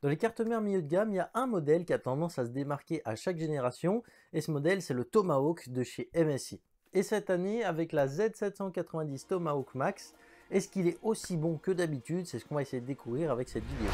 Dans les cartes mères milieu de gamme, il y a un modèle qui a tendance à se démarquer à chaque génération, et ce modèle c'est le Tomahawk de chez MSI. Et cette année, avec la Z790 Tomahawk Max, est-ce qu'il est aussi bon que d'habitude? C'est ce qu'on va essayer de découvrir avec cette vidéo.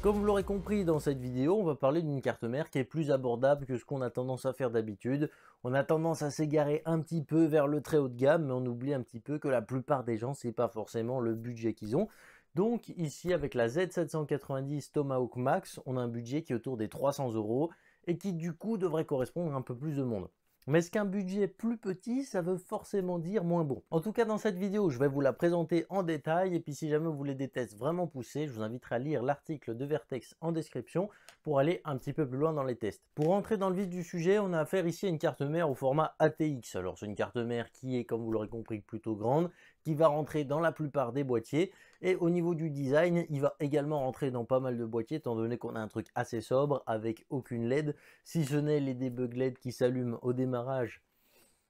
Comme vous l'aurez compris dans cette vidéo, on va parler d'une carte mère qui est plus abordable que ce qu'on a tendance à faire d'habitude. On a tendance à s'égarer un petit peu vers le très haut de gamme, mais on oublie un petit peu que la plupart des gens, c'est pas forcément le budget qu'ils ont. Donc ici, avec la Z790 Tomahawk Max, on a un budget qui est autour des 300 € et qui du coup devrait correspondre à un peu plus de monde. Mais est-ce qu'un budget plus petit, ça veut forcément dire moins bon? En tout cas, dans cette vidéo, je vais vous la présenter en détail. Et puis, si jamais vous voulez des tests vraiment poussés, je vous inviterai à lire l'article de Vertex en description pour aller un petit peu plus loin dans les tests. Pour rentrer dans le vif du sujet, on a affaire ici à une carte mère au format ATX. Alors, c'est une carte mère qui est, comme vous l'aurez compris, plutôt grande, qui va rentrer dans la plupart des boîtiers. Et au niveau du design, il va également rentrer dans pas mal de boîtiers, étant donné qu'on a un truc assez sobre, avec aucune LED, si ce n'est les debug LED qui s'allument au démarrage.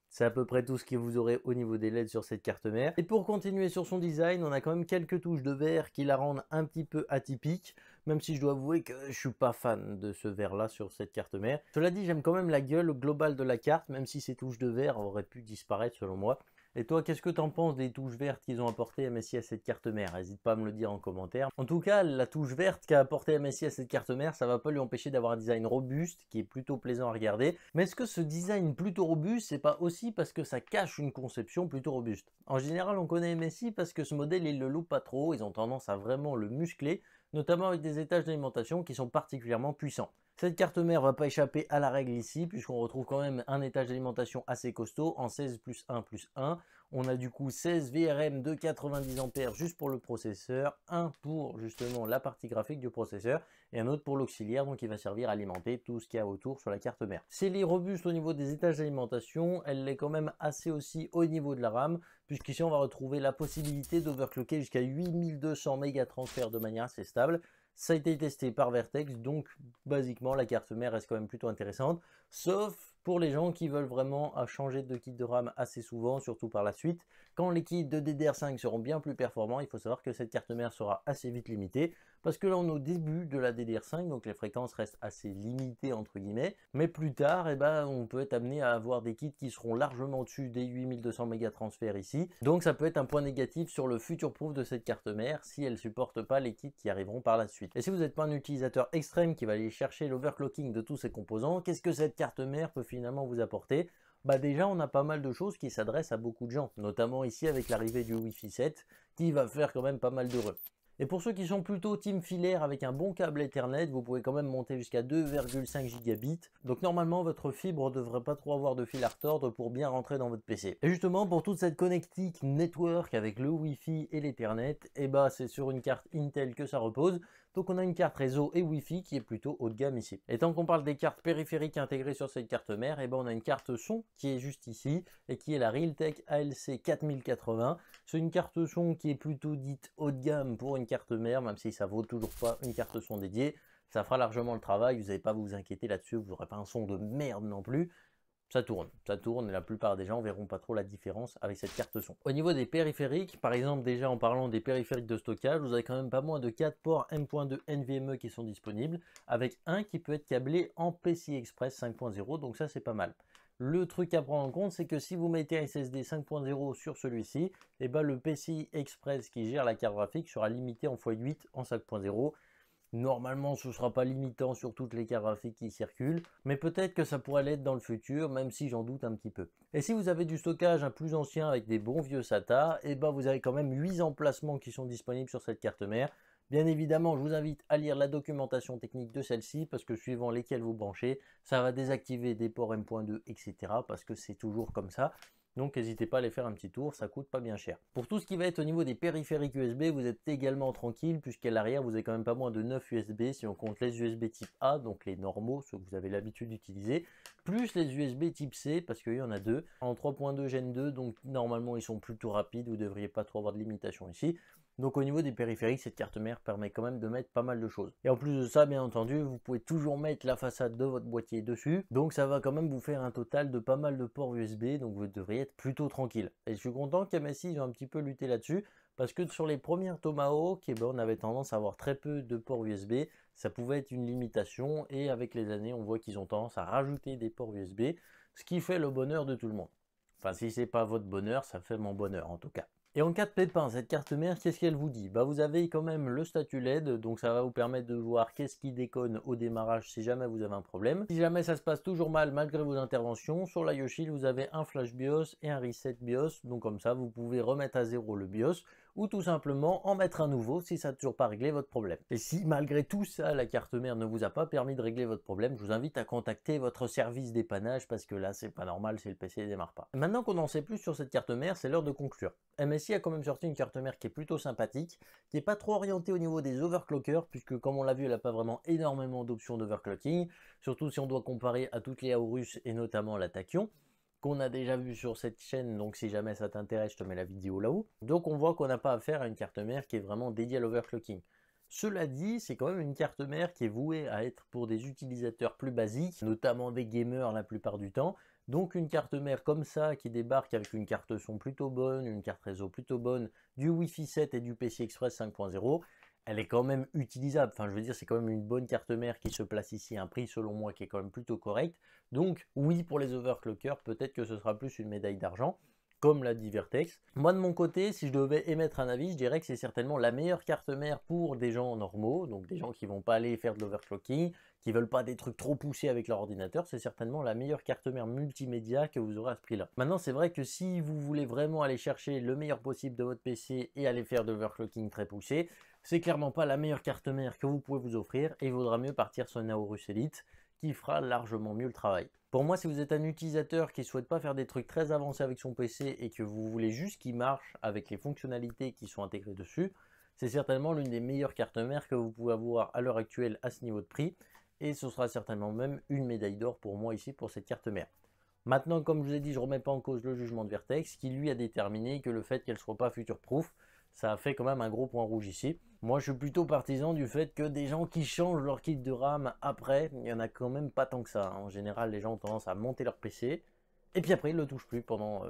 C'est à peu près tout ce que vous aurez au niveau des LED sur cette carte mère. Et pour continuer sur son design, on a quand même quelques touches de verre qui la rendent un petit peu atypique, même si je dois avouer que je suis pas fan de ce verre là sur cette carte mère. Cela dit, j'aime quand même la gueule globale de la carte, même si ces touches de verre auraient pu disparaître selon moi. Et toi, qu'est-ce que t'en penses des touches vertes qu'ils ont apportées MSI à cette carte mère? N'hésite pas à me le dire en commentaire. En tout cas, la touche verte qu'a apporté MSI à cette carte mère, ça va pas lui empêcher d'avoir un design robuste qui est plutôt plaisant à regarder. Mais est-ce que ce design plutôt robuste, c'est pas aussi parce que ça cache une conception plutôt robuste? En général, on connaît MSI parce que ce modèle, ils le louent pas trop, ils ont tendance à vraiment le muscler, notamment avec des étages d'alimentation qui sont particulièrement puissants. Cette carte mère va pas échapper à la règle ici, puisqu'on retrouve quand même un étage d'alimentation assez costaud en 16 plus 1 plus 1. On a du coup 16 VRM de 90 ampères juste pour le processeur, un pour justement la partie graphique du processeur et un autre pour l'auxiliaire, donc il va servir à alimenter tout ce qu'il y a autour sur la carte mère. Si elle est robuste au niveau des étages d'alimentation, elle l'est quand même assez aussi au niveau de la RAM, puisqu'ici on va retrouver la possibilité d'overclocker jusqu'à 8200 mégatransferts de manière assez stable. Ça a été testé par Vertex, donc basiquement la carte mère reste quand même plutôt intéressante, sauf pour les gens qui veulent vraiment changer de kit de RAM assez souvent, surtout par la suite. Quand les kits de DDR5 seront bien plus performants, il faut savoir que cette carte mère sera assez vite limitée, parce que là on est au début de la DDR5, donc les fréquences restent assez limitées entre guillemets, mais plus tard, on peut être amené à avoir des kits qui seront largement au-dessus des 8200 mégatransferts ici, donc ça peut être un point négatif sur le futur proof de cette carte mère si elle ne supporte pas les kits qui arriveront par la suite. Et si vous n'êtes pas un utilisateur extrême qui va aller chercher l'overclocking de tous ces composants, qu'est-ce que cette carte mère peut finalement vous apporter? Bah déjà, on a pas mal de choses qui s'adressent à beaucoup de gens, notamment ici avec l'arrivée du Wi-Fi 7, qui va faire quand même pas mal d'heureux. Et pour ceux qui sont plutôt team filaire avec un bon câble Ethernet, vous pouvez quand même monter jusqu'à 2,5 gigabits. Donc normalement, votre fibre ne devrait pas trop avoir de fil à retordre pour bien rentrer dans votre PC. Et justement, pour toute cette connectique network avec le Wi-Fi et l'Ethernet, c'est sur une carte Intel que ça repose. Donc on a une carte réseau et Wi-Fi qui est plutôt haut de gamme ici. Et tant qu'on parle des cartes périphériques intégrées sur cette carte mère, on a une carte son qui est juste ici et qui est la Realtek ALC 4080. C'est une carte son qui est plutôt dite haut de gamme pour une carte mère, même si ça vaut toujours pas une carte son dédiée. Ça fera largement le travail, vous n'avez pas à vous inquiéter là-dessus, vous n'aurez pas un son de merde non plus. Ça tourne et la plupart des gens verront pas trop la différence avec cette carte son. Au niveau des périphériques, par exemple déjà en parlant des périphériques de stockage, vous avez quand même pas moins de 4 ports M.2 NVMe qui sont disponibles, avec un qui peut être câblé en PCI Express 5.0, donc ça c'est pas mal. Le truc à prendre en compte, c'est que si vous mettez un SSD 5.0 sur celui-ci, le PCI Express qui gère la carte graphique sera limité en x8 en 5.0. Normalement, ce ne sera pas limitant sur toutes les cartes graphiques qui circulent, mais peut-être que ça pourrait l'être dans le futur, même si j'en doute un petit peu. Et si vous avez du stockage un plus ancien avec des bons vieux SATA, vous avez quand même 8 emplacements qui sont disponibles sur cette carte mère. Bien évidemment, je vous invite à lire la documentation technique de celle-ci, parce que suivant lesquels vous branchez, ça va désactiver des ports M.2, etc., parce que c'est toujours comme ça. Donc n'hésitez pas à aller faire un petit tour, ça coûte pas bien cher. Pour tout ce qui va être au niveau des périphériques USB, vous êtes également tranquille, puisqu'à l'arrière vous avez quand même pas moins de 9 USB si on compte les USB type A, donc les normaux, ceux que vous avez l'habitude d'utiliser, plus les USB type C, parce qu'il y en a deux, en 3.2 Gen 2, donc normalement ils sont plutôt rapides, vous ne devriez pas trop avoir de limitation ici. Donc au niveau des périphériques, cette carte mère permet quand même de mettre pas mal de choses. Et en plus de ça, bien entendu, vous pouvez toujours mettre la façade de votre boîtier dessus. Donc ça va quand même vous faire un total de pas mal de ports USB, donc vous devriez être plutôt tranquille. Et je suis content qu'MSI ils ont un petit peu lutté là-dessus, parce que sur les premières Tomahawk, on avait tendance à avoir très peu de ports USB. Ça pouvait être une limitation, et avec les années, on voit qu'ils ont tendance à rajouter des ports USB, ce qui fait le bonheur de tout le monde. Enfin, si c'est pas votre bonheur, ça fait mon bonheur en tout cas. Et en cas de pépin, cette carte mère, qu'est-ce qu'elle vous dit? Bah, vous avez quand même le statut LED, donc ça va vous permettre de voir qu'est-ce qui déconne au démarrage si jamais vous avez un problème. Si jamais ça se passe toujours mal malgré vos interventions, sur la Yoshi, vous avez un flash BIOS et un reset BIOS, donc comme ça vous pouvez remettre à zéro le BIOS ou tout simplement en mettre un nouveau si ça n'a toujours pas réglé votre problème. Et si malgré tout ça, la carte mère ne vous a pas permis de régler votre problème, je vous invite à contacter votre service dépannage parce que là c'est pas normal si le PC ne démarre pas. Maintenant qu'on en sait plus sur cette carte mère, c'est l'heure de conclure. MSI a quand même sorti une carte mère qui est plutôt sympathique, qui n'est pas trop orientée au niveau des overclockers, puisque comme on l'a vu, elle n'a pas vraiment énormément d'options d'overclocking, surtout si on doit comparer à toutes les Aorus et notamment la Tachyon, qu'on a déjà vu sur cette chaîne, donc si jamais ça t'intéresse, je te mets la vidéo là-haut. Donc on voit qu'on n'a pas affaire à une carte mère qui est vraiment dédiée à l'overclocking. Cela dit, c'est quand même une carte mère qui est vouée à être pour des utilisateurs plus basiques, notamment des gamers la plupart du temps. Donc une carte mère comme ça qui débarque avec une carte son plutôt bonne, une carte réseau plutôt bonne, du Wi-Fi 7 et du PCI Express 5.0, elle est quand même utilisable. Enfin, je veux dire, c'est quand même une bonne carte mère qui se place ici à un prix selon moi qui est quand même plutôt correct. Donc oui, pour les overclockers, peut-être que ce sera plus une médaille d'argent, comme l'a dit Vertex. Moi de mon côté, si je devais émettre un avis, je dirais que c'est certainement la meilleure carte mère pour des gens normaux, donc des gens qui vont pas aller faire de l'overclocking, qui veulent pas des trucs trop poussés avec leur ordinateur. C'est certainement la meilleure carte mère multimédia que vous aurez à ce prix-là. Maintenant, c'est vrai que si vous voulez vraiment aller chercher le meilleur possible de votre PC et aller faire de l'overclocking très poussé, c'est clairement pas la meilleure carte mère que vous pouvez vous offrir, et il vaudra mieux partir sur une Aorus Elite qui fera largement mieux le travail. Pour moi, si vous êtes un utilisateur qui ne souhaite pas faire des trucs très avancés avec son PC et que vous voulez juste qu'il marche avec les fonctionnalités qui sont intégrées dessus, c'est certainement l'une des meilleures cartes mères que vous pouvez avoir à l'heure actuelle à ce niveau de prix, et ce sera certainement même une médaille d'or pour moi ici pour cette carte mère. Maintenant, comme je vous ai dit, je ne remets pas en cause le jugement de Vertex, qui lui a déterminé que le fait qu'elle ne soit pas future-proof, ça a fait quand même un gros point rouge ici. Moi, je suis plutôt partisan du fait que des gens qui changent leur kit de RAM après, il n'y en a quand même pas tant que ça. En général, les gens ont tendance à monter leur PC, et puis après, ils ne le touchent plus pendant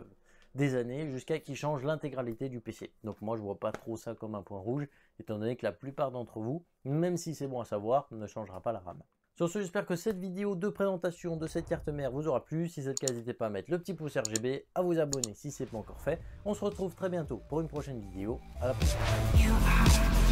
des années, jusqu'à qu'ils changent l'intégralité du PC. Donc moi, je vois pas trop ça comme un point rouge, étant donné que la plupart d'entre vous, même si c'est bon à savoir, ne changera pas la RAM. Sur ce, j'espère que cette vidéo de présentation de cette carte mère vous aura plu. Si c'est le cas, n'hésitez pas à mettre le petit pouce RGB, à vous abonner si ce n'est pas encore fait. On se retrouve très bientôt pour une prochaine vidéo. À la prochaine.